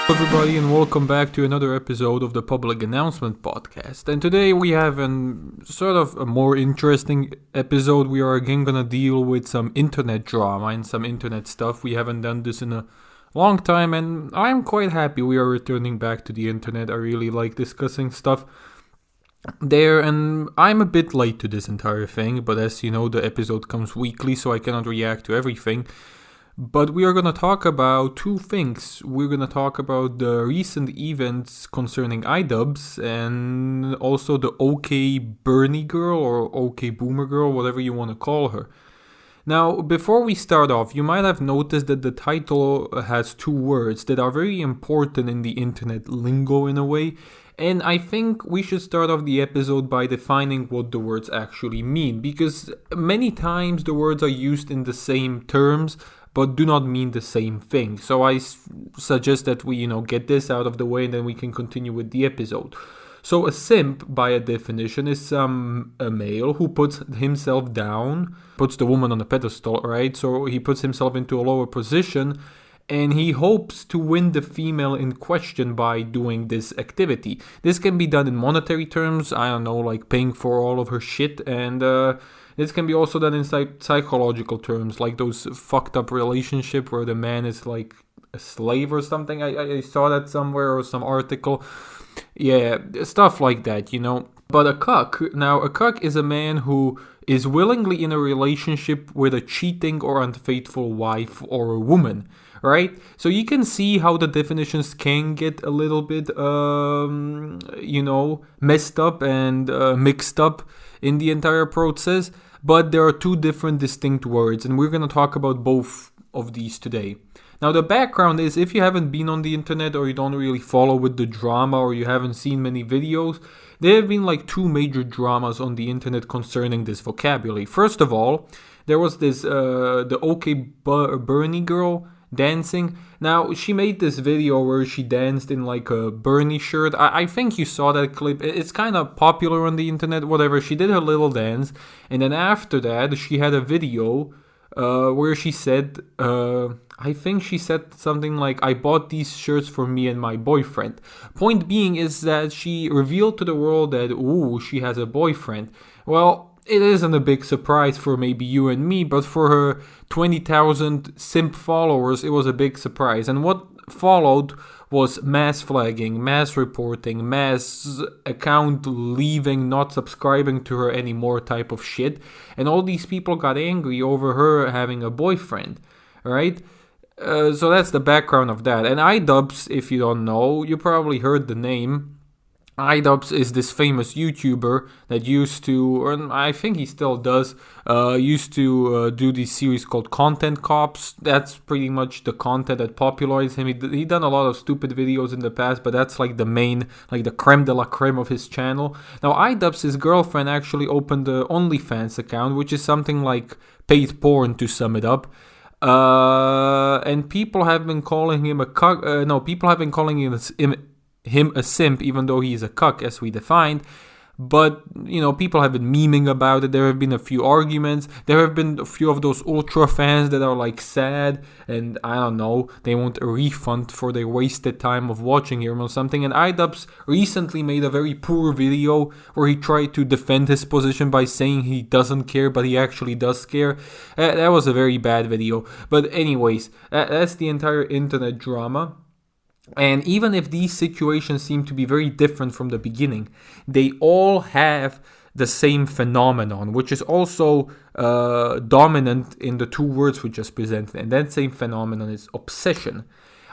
Everybody, and welcome back to another episode of the Public Announcement Podcast. And today we have an sort of a more interesting episode. We are again gonna deal with some internet drama and some internet stuff. We haven't done this in a long time, and I'm quite happy we are returning back to the internet. I really like discussing stuff there, and I'm a bit late to this entire thing, but as you know, the episode comes weekly, so I cannot react to everything. But we are going to talk about two things. We're going to talk about the recent events concerning iDubbbz and also the OK Bernie girl or OK Boomer girl, whatever you want to call her. Now, before we start off, you might have noticed that the title has two words that are very important in the internet lingo in a way. And I think we should start off the episode by defining what the words actually mean, because many times the words are used in the same terms, but do not mean the same thing. So I suggest that we, get this out of the way and then we can continue with the episode. So a simp, by a definition, is a male who puts himself down, puts the woman on a pedestal, right? So he puts himself into a lower position and he hopes to win the female in question by doing this activity. This can be done in monetary terms, I don't know, like paying for all of her shit, and this can be also done in psychological terms, like those fucked up relationship where the man is like a slave or something. I saw that somewhere or some article. Yeah, stuff like that, But a cuck is a man who is willingly in a relationship with a cheating or unfaithful wife or a woman, right? So you can see how the definitions can get a little bit, messed up and mixed up in the entire process. But there are two different distinct words, and we're going to talk about both of these today. Now, the background is, if you haven't been on the internet or you don't really follow with the drama or you haven't seen many videos, there have been like two major dramas on the internet concerning this vocabulary. First of all, there was this, the OK Bernie girl dancing. Now, she made this video where she danced in like a Bernie shirt. I think you saw that clip. It's kind of popular on the internet, whatever. She did her little dance, and then after that, she had a video where she said, I think she said something like, I bought these shirts for me and my boyfriend. Point being is that she revealed to the world that, she has a boyfriend. Well, it isn't a big surprise for maybe you and me, but for her 20,000 simp followers, it was a big surprise. And what followed was mass flagging, mass reporting, mass account leaving, not subscribing to her anymore type of shit. And all these people got angry over her having a boyfriend, right? So that's the background of that. And iDubbbz, if you don't know, you probably heard the name. iDubbbz is this famous YouTuber that used to, or I think he still does, do this series called Content Cops. That's pretty much the content that popularized him. He done a lot of stupid videos in the past, but that's like the main, like the creme de la creme of his channel. Now, iDubbbz' girlfriend actually opened the OnlyFans account, which is something like paid porn to sum it up. And people have been calling him a cuck. People have been calling him a simp, even though he is a cuck, as we defined. But, people have been memeing about it. There have been a few arguments. There have been a few of those ultra fans that are like sad and I don't know, they want a refund for their wasted time of watching him or something. And iDubbbz recently made a very poor video where he tried to defend his position by saying he doesn't care, but he actually does care. That was a very bad video. But anyways, that's the entire internet drama. And even if these situations seem to be very different from the beginning, they all have the same phenomenon, which is also dominant in the two words we just presented. And that same phenomenon is obsession.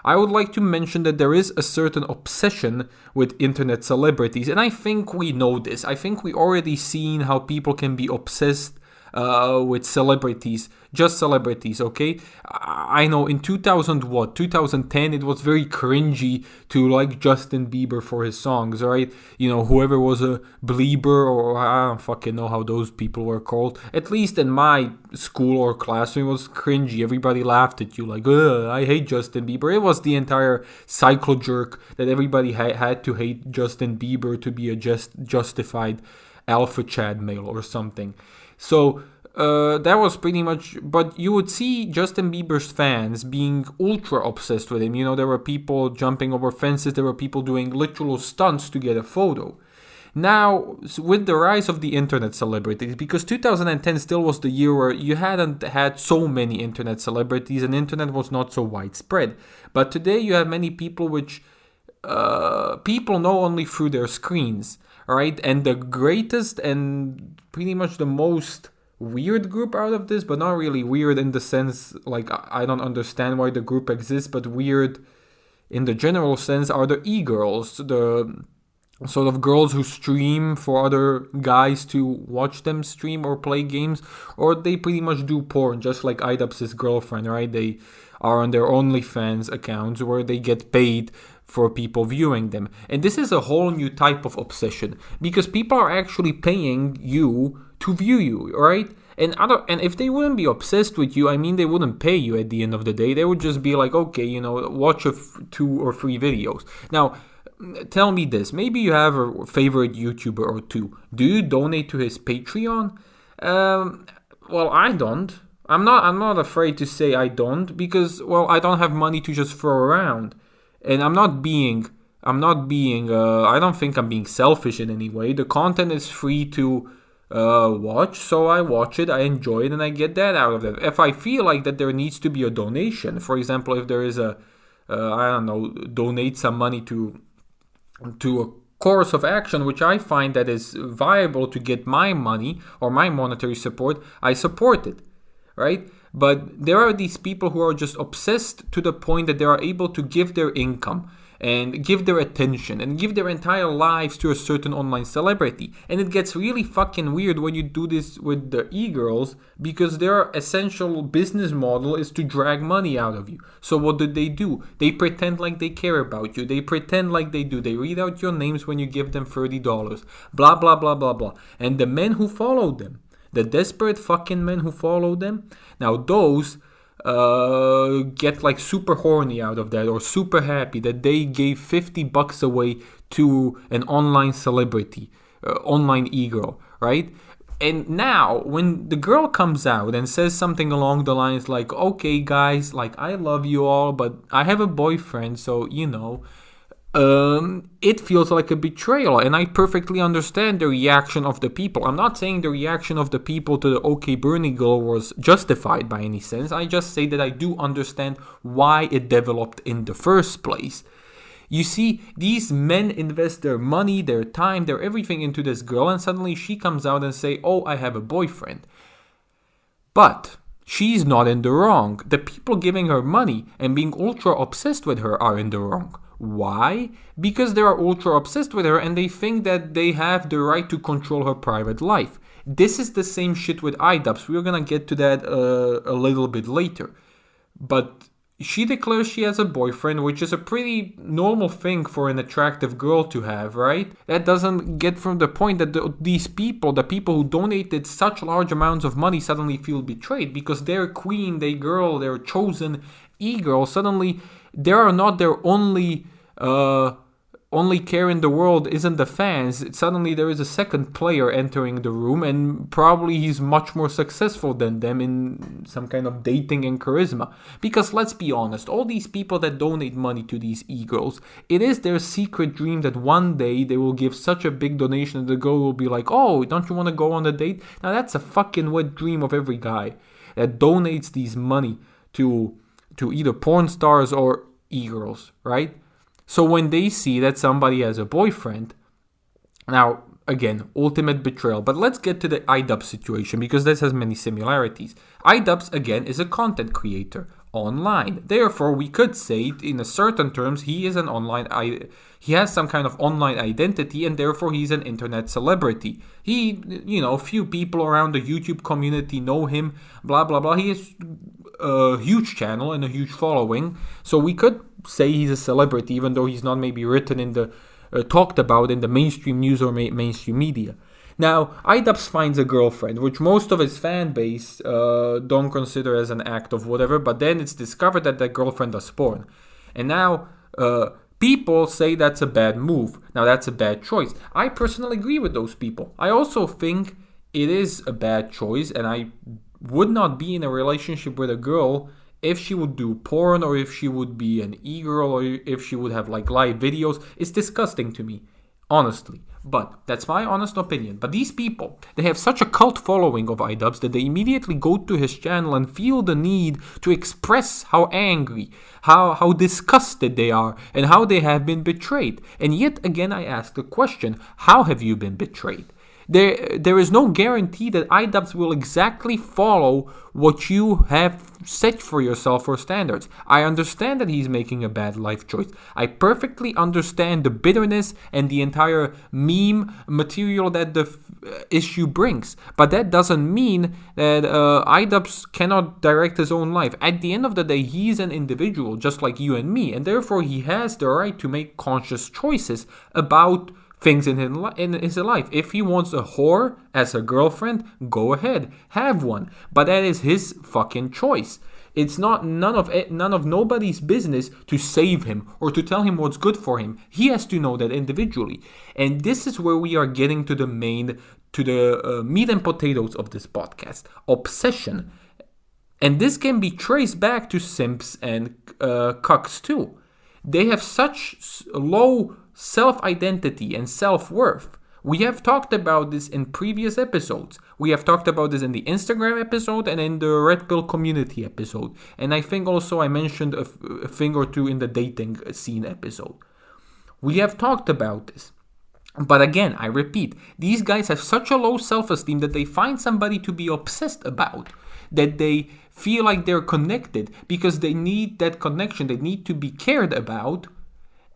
I would like to mention that there is a certain obsession with internet celebrities. And I think we know this. I think we already seen how people can be obsessed with celebrities, just celebrities, okay? I know in 2010, it was very cringy to like Justin Bieber for his songs, right? Whoever was a Bleeber, or I don't fucking know how those people were called. At least in my school or classroom, it was cringy. Everybody laughed at you like, I hate Justin Bieber. It was the entire cycle jerk that everybody had to hate Justin Bieber to be a justified alpha Chad male or something. So that was pretty much. But you would see Justin Bieber's fans being ultra obsessed with him. You know, there were people jumping over fences. There were people doing literal stunts to get a photo. Now, with the rise of the internet celebrities, because 2010 still was the year where you hadn't had so many internet celebrities and internet was not so widespread. But today you have many people which people know only through their screens, right? And the greatest and pretty much the most weird group out of this, but not really weird in the sense, like, I don't understand why the group exists, but weird in the general sense, are the e-girls, the sort of girls who stream for other guys to watch them stream or play games, or they pretty much do porn, just like IDubbbz's girlfriend, right? They are on their OnlyFans accounts where they get paid for people viewing them. And this is a whole new type of obsession, because people are actually paying you to view you, right? And if they wouldn't be obsessed with you, I mean, they wouldn't pay you at the end of the day. They would just be like, okay, you know, watch 2 or 3 videos. Now, tell me this. Maybe you have a favorite YouTuber or two. Do you donate to his Patreon? Well, I don't. I'm not afraid to say I don't, because, well, I don't have money to just throw around. And I don't think I'm being selfish in any way. The content is free to watch, so I watch it, I enjoy it, and I get that out of it. If I feel like that there needs to be a donation, for example, if there is donate some money to a course of action which I find that is viable to get my money or my monetary support, I support it, right? But there are these people who are just obsessed to the point that they are able to give their income and give their attention and give their entire lives to a certain online celebrity. And it gets really fucking weird when you do this with the e-girls, because their essential business model is to drag money out of you. So what do? They pretend like they care about you. They pretend like they do. They read out your names when you give them $30. Blah, blah, blah, blah, blah. And the men who follow them, the desperate fucking men who follow them, now those get like super horny out of that, or super happy that they gave $50 away to an online celebrity, online e-girl, right? And now when the girl comes out and says something along the lines like, okay guys, like, I love you all, but I have a boyfriend, so you know, it feels like a betrayal, and I perfectly understand the reaction of the people. I'm not saying the reaction of the people to the OK Bernie girl was justified by any sense. I just say that I do understand why it developed in the first place. You see, these men invest their money, their time, their everything into this girl, and suddenly she comes out and say, oh, I have a boyfriend. But she's not in the wrong. The people giving her money and being ultra obsessed with her are in the wrong. Why? Because they are ultra obsessed with her and they think that they have the right to control her private life. This is the same shit with IDubbbz. We're gonna get to that a little bit later. But she declares she has a boyfriend, which is a pretty normal thing for an attractive girl to have, right? That doesn't get from the point that these people, the people who donated such large amounts of money, suddenly feel betrayed because their queen, their girl, their chosen e-girl, suddenly they are not their only care in the world isn't the fans. Suddenly there is a second player entering the room, and probably he's much more successful than them in some kind of dating and charisma. Because let's be honest, all these people that donate money to these e-girls, it is their secret dream that one day they will give such a big donation that the girl will be like, oh, don't you want to go on a date? Now that's a fucking wet dream of every guy that donates these money to either porn stars or e-girls, right? So when they see that somebody has a boyfriend, now, again, ultimate betrayal. But let's get to the IDubbbz situation, because this has many similarities. IDubbbz, again, is a content creator online. Therefore, we could say, in a certain terms, he is he has some kind of online identity, and therefore he's an internet celebrity. He, few people around the YouTube community know him, blah, blah, blah. He has a huge channel and a huge following. So we could say he's a celebrity, even though he's not maybe written in the talked about in the mainstream news or mainstream media. Now, IDubbbz finds a girlfriend, which most of his fan base don't consider as an act of whatever, but then it's discovered that girlfriend does porn. And now people say that's a bad move. Now, that's a bad choice. I personally agree with those people. I also think it is a bad choice, and I would not be in a relationship with a girl if she would do porn, or if she would be an e-girl, or if she would have like live videos. It's disgusting to me, honestly. But that's my honest opinion. But these people, they have such a cult following of iDubbbz that they immediately go to his channel and feel the need to express how angry, how disgusted they are, and how they have been betrayed. And yet again I ask the question, how have you been betrayed? There is no guarantee that iDubbbz will exactly follow what you have set for yourself for standards. I understand that he's making a bad life choice. I perfectly understand the bitterness and the entire meme material that the issue brings. But that doesn't mean that iDubbbz cannot direct his own life. At the end of the day, he's an individual just like you and me, and therefore he has the right to make conscious choices about things in his life. If he wants a whore as a girlfriend, go ahead, have one. But that is his fucking choice. It's not none of nobody's business to save him or to tell him what's good for him. He has to know that individually. And this is where we are getting to the meat and potatoes of this podcast: obsession. And this can be traced back to simps and cucks too. They have such low self-identity and self-worth. We have talked about this in previous episodes. We have talked about this in the Instagram episode and in the Red Pill community episode. And I think also I mentioned a thing or two in the dating scene episode. We have talked about this. But again, I repeat, these guys have such a low self-esteem that they find somebody to be obsessed about, that they feel like they're connected because they need that connection, they need to be cared about,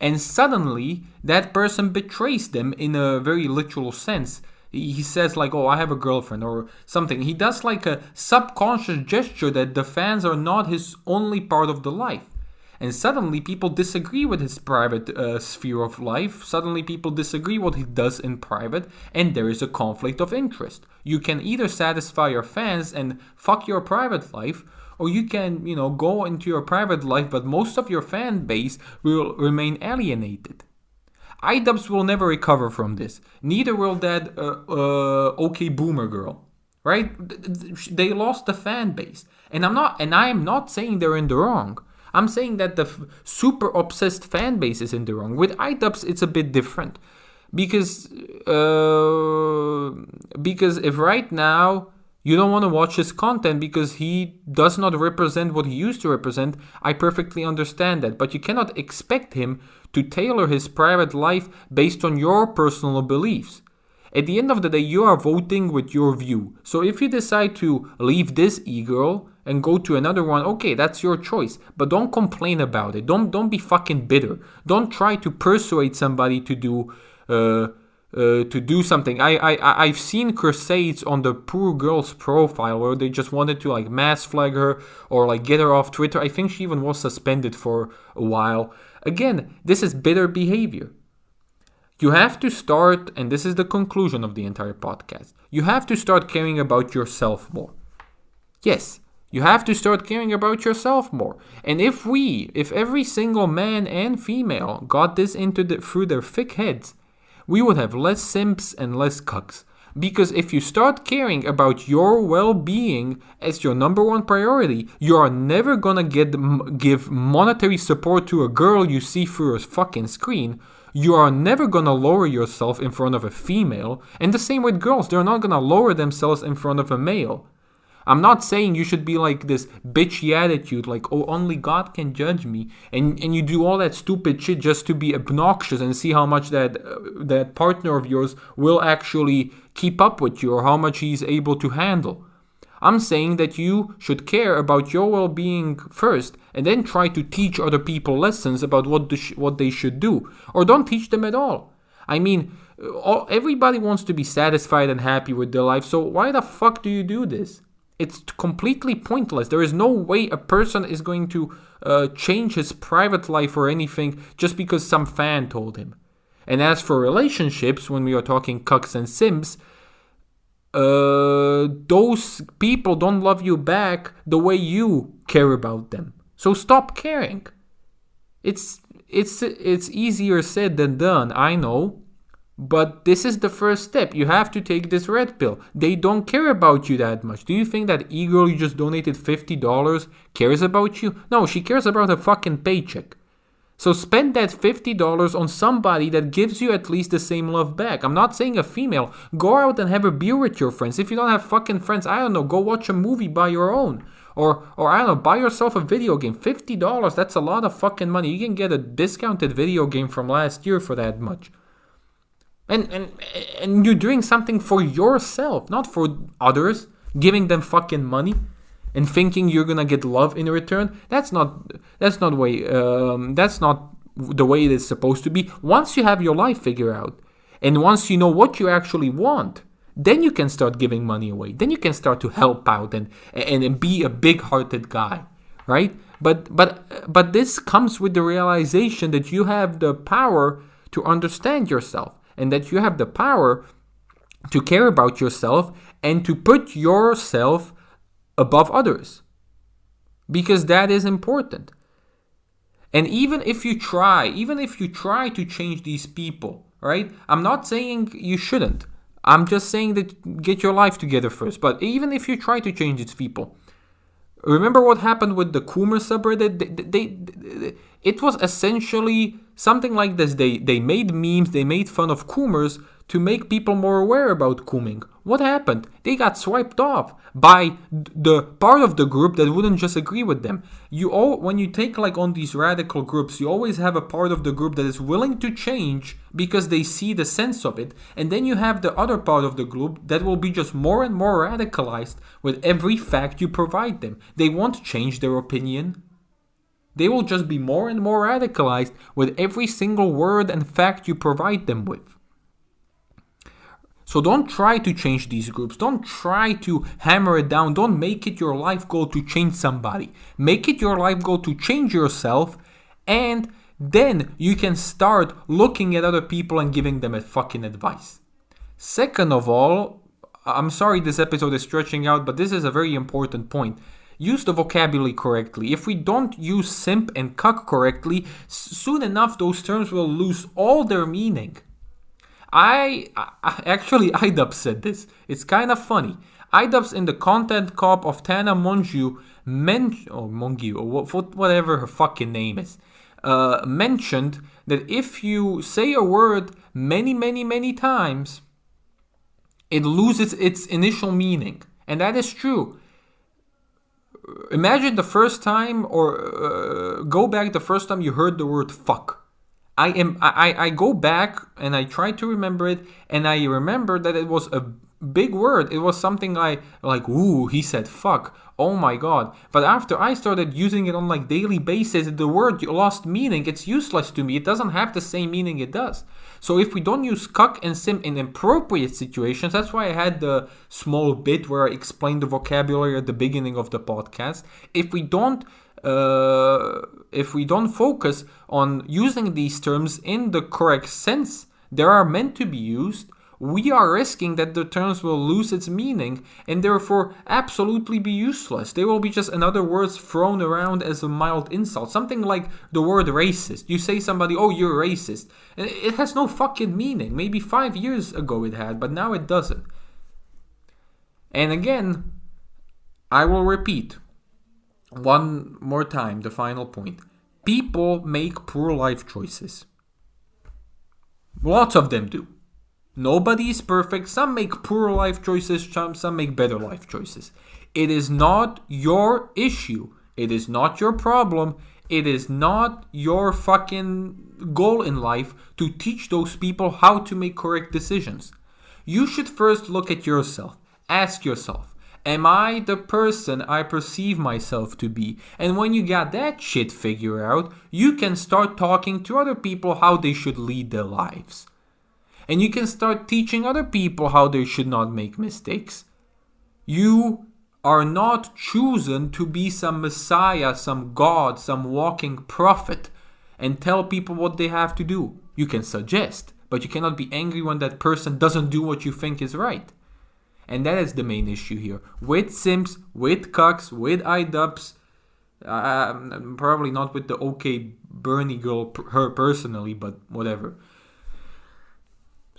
and suddenly that person betrays them in a very literal sense. He says like, oh, I have a girlfriend or something. He does like a subconscious gesture that the fans are not his only part of the life. And suddenly people disagree with his private sphere of life. Suddenly people disagree what he does in private, and there is a conflict of interest. You can either satisfy your fans and fuck your private life, or you can, go into your private life, but most of your fan base will remain alienated. iDubbbz will never recover from this. Neither will that OK Boomer girl, right? They lost the fan base, and I am not saying they're in the wrong. I'm saying that the super obsessed fan base is in the wrong. With iDubbbz, it's a bit different, because if right now you don't want to watch his content because he does not represent what he used to represent, I perfectly understand that. But you cannot expect him to tailor his private life based on your personal beliefs. At the end of the day, you are voting with your view. So if you decide to leave this e-girl and go to another one, okay, that's your choice. But don't complain about it. Don't be fucking bitter. Don't try to persuade somebody to do something. I've seen crusades on the poor girl's profile where they just wanted to like mass flag her or like get her off Twitter. I think she even was suspended for a while. Again, this is bitter behavior. You have to start, and this is the conclusion of the entire podcast, you have to start caring about yourself more. Yes, you have to start caring about yourself more. And if every single man and female got this through their thick heads, we would have less simps and less cucks. Because if you start caring about your well-being as your number one priority, you are never gonna give monetary support to a girl you see through a fucking screen. You are never gonna lower yourself in front of a female. And the same with girls, they're not gonna lower themselves in front of a male. I'm not saying you should be like this bitchy attitude, like, oh, only God can judge me, and you do all that stupid shit just to be obnoxious and see how much that partner of yours will actually keep up with you or how much he's able to handle. I'm saying that you should care about your well-being first and then try to teach other people lessons about what they should do. Or don't teach them at all. I mean, everybody wants to be satisfied and happy with their life, so why the fuck do you do this? It's completely pointless. There is no way a person is going to change his private life or anything just because some fan told him. And as for relationships, when we are talking cucks and simps, those people don't love you back the way you care about them. So stop caring. It's easier said than done, I know. But this is the first step. You have to take this red pill. They don't care about you that much. Do you think that e-girl you just donated $50 cares about you? No, she cares about a fucking paycheck. So spend that $50 on somebody that gives you at least the same love back. I'm not saying a female. Go out and have a beer with your friends. If you don't have fucking friends, I don't know, go watch a movie by your own. Or I don't know, buy yourself a video game. $50, that's a lot of fucking money. You can get a discounted video game from last year for that much. And you're doing something for yourself, not for others, giving them fucking money and thinking you're gonna get love in return. That's not the way it is supposed to be. Once you have your life figured out, and once you know what you actually want, then you can start giving money away. Then you can start to help out and be a big-hearted guy, right? But this comes with the realization that you have the power to understand yourself, and that you have the power to care about yourself and to put yourself above others. Because that is important. And even if you try to change these people, right? I'm not saying you shouldn't. I'm just saying that get your life together first. But even if you try to change these people, remember what happened with the Coomer subreddit? It was essentially something like this. They made memes, they made fun of Coomers to make people more aware about Cooming. What happened? They got swiped off by the part of the group that wouldn't just agree with them. When you take like on these radical groups, you always have a part of the group that is willing to change because they see the sense of it. And then you have the other part of the group that will be just more and more radicalized with every fact you provide them. They won't change their opinion. They will just be more and more radicalized with every single word and fact you provide them with. So don't try to change these groups. Don't try to hammer it down. Don't make it your life goal to change somebody. Make it your life goal to change yourself, and then you can start looking at other people and giving them a fucking advice. Second of all, I'm sorry this episode is stretching out, but this is a very important point. Use the vocabulary correctly. If we don't use simp and cuck correctly, soon enough those terms will lose all their meaning. Idubbbz said this. It's kind of funny. Idubbbz in the content cop of Tana Mongeau, whatever her fucking name is, mentioned that if you say a word many times, it loses its initial meaning. And that is true. Imagine the first time, or go back the first time you heard the word fuck. I go back and I try to remember it, and I remember that it was a big word. It was something like, ooh, he said fuck. Oh my god. But after I started using it on like daily basis, the word lost meaning. It's useless to me. It doesn't have the same meaning it does. So if we don't use cuck and simp in appropriate situations, that's why I had the small bit where I explained the vocabulary at the beginning of the podcast. If we don't focus on using these terms in the correct sense they are meant to be used, we are risking that the terms will lose its meaning and therefore absolutely be useless. They will be just another words thrown around as a mild insult. Something like the word racist. You say somebody, oh, you're racist. It has no fucking meaning. Maybe 5 years ago it had, but now it doesn't. And again, I will repeat one more time the final point. People make poor life choices. Lots of them do. Nobody is perfect. Some make poor life choices, some make better life choices. It is not your issue. It is not your problem. It is not your fucking goal in life to teach those people how to make correct decisions. You should first look at yourself. Ask yourself, am I the person I perceive myself to be? And when you got that shit figured out, you can start talking to other people how they should lead their lives. And you can start teaching other people how they should not make mistakes. You are not chosen to be some messiah, some god, some walking prophet and tell people what they have to do. You can suggest, but you cannot be angry when that person doesn't do what you think is right. And that is the main issue here. With simps, with cucks, with Idubbbz, probably not with the OK Bernie girl, her personally, but whatever.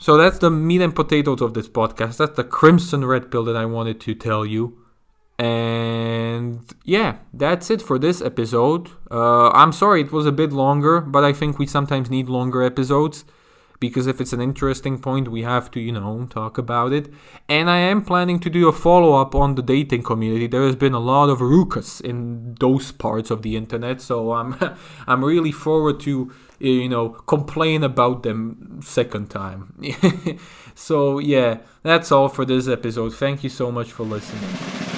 So that's the meat and potatoes of this podcast. That's the crimson red pill that I wanted to tell you. And yeah, that's it for this episode. I'm sorry it was a bit longer, but I think we sometimes need longer episodes. Because if it's an interesting point, we have to, talk about it. And I am planning to do a follow-up on the dating community. There has been a lot of ruckus in those parts of the internet. So I'm really forward to, complain about them second time. So yeah, that's all for this episode. Thank you so much for listening.